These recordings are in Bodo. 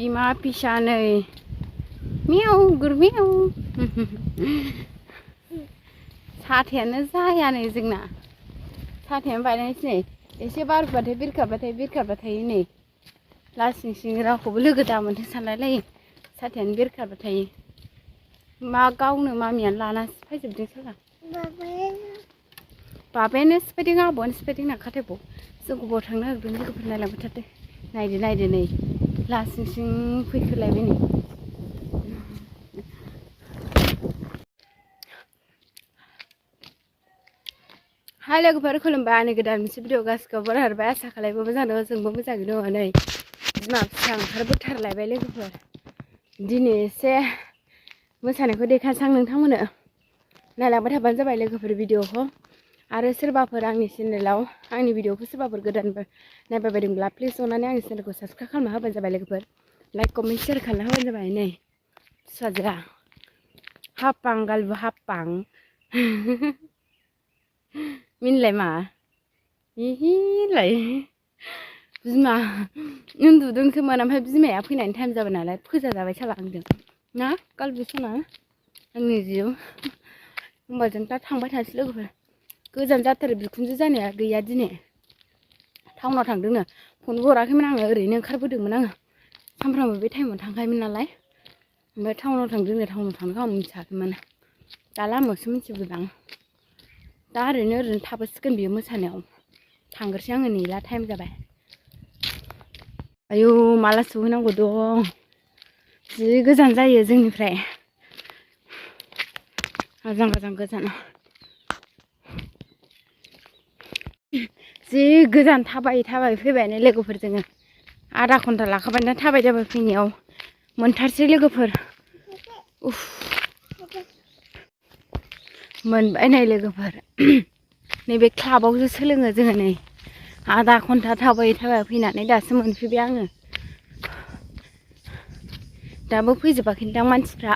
बिमा फिसा नै मियाव गुरमियाव साथायानो जाया नै जोंना साथायानो बायनायसै नै एसे बारबाथाय बिरखारबाय थायो नै लासिं सिं रावखौबो लोगो दामोनथों सानलायलायो साथायानो बिरखारबाय थायो मा गावनो मामियानो लाना सिफायजोबदों साला बाबायानो सिफायदों आबौआनो सिफायदों नाखाथायबाव जोंखौ बाव थांनो नागिरदों लोगोफोर नायलांबाय थादो नायदो नै लासिं सिं फैखोलायबाय नै हाय लोगोफोर खुलुमबाय आंनि गोदान मोनसे भिडिअ गासिखौबो बरायहरबाय आसा खालामो मोजां दङ जोंबो मोजाङैनो दङ नै बिमा फिसा ओंखारबोथारलायबाय लोगोफोर दिनै एसे मोसानायखौ देखायनोसै आं नोंथांमोननो नायलांबाय थाबानो जाबाय लोगोफोर भिडिअखौ आरो सोरबाफोर आंनि चेनेलाव आंनि भिडिअखौ सोरबाफोर गोदान नायबाय बायदोंब्ला प्लिज अननानै आंनि चेनेलखौ साबस्क्राइब खालामना होबानो जाबाय लोगोफोर लाइक कमेन्ट शेयार खालामना होबानो जाबाय नै फिसाजोआ हापां गालबो हापां मिनलाय मा हिहिलाय बिमा उन्दुदोंसोमोन ओमफ्राय बिमाया फैनायनि टाइम जाबाय नालाय फोजा जाबाय साला आंजों ना गालबो सना आंनि जिउ होमबा जों दा थांबाय थानोसै लोगोफोर गोजान जाथारो बिखुनजो जानाया गैया दिनै टाउनाव थांदोंनो फनबो हराखैमोन आङो ओरैनो ओंखारबोदोंमोन आङो सानफ्रामबो बे टाइमाव थांखायोमोन नालाय ओमफ्राय टाउनाव थांदोंनो टाउनाव थांनो आं मिथियाखैमोन दा लामायावसो मिथिबोदां दा ओरैनो थाबोसिगोन बियो मोसानायाव थांग्रोसै आङो नेला टाइम जाबाय आयौ माला सहैनांगौ दं जि गोजान जायो जोंनिफ्राय गोजान जि गोजान थाबाय फैबायानो लोगोफोर जोङो आधा घन्टा लाखाबाय दा थाबाय फैनायाव मोनथारसै लोगोफोर उफ मोनबाय नै लोगोफोर नैबे क्लाबावसो सोलोङो जोङो नै आधा घन्टा थाबाय फैनानै दासो मोनफैबाय आङो दाबो फैजोबाखैदां मानसिफ्रा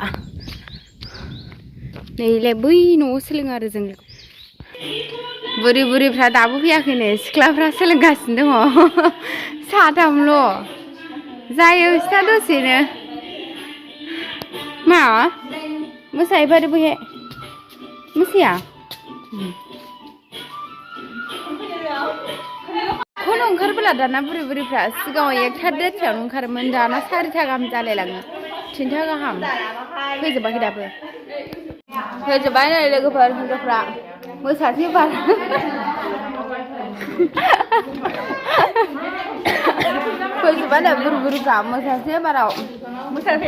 नैलाय बै न'आव सोलोङो आरो जों बुरिफ्रा दाबो फैयाखैनो सिख्लाफ्रा सोलोंगासिनो दङ साथामल' जायो बिसिना दसेनो मा मोसाहैफादो बैहाय मोसाया खौनो ओंखारबोला दाना बुरिफ्रा सिगाङाव 1टा 1:30 ओंखारोमोन दाना 4टा गाहाम जालायलाङो 3टा गाहाम फैजोबाखै दाबो फैजोब्बाय नै लोगोफोर हिन्जावफ्रा मोसासै बार फैजोब्बाय नै बुरिफ्रा मोसासै बाराव मोसानो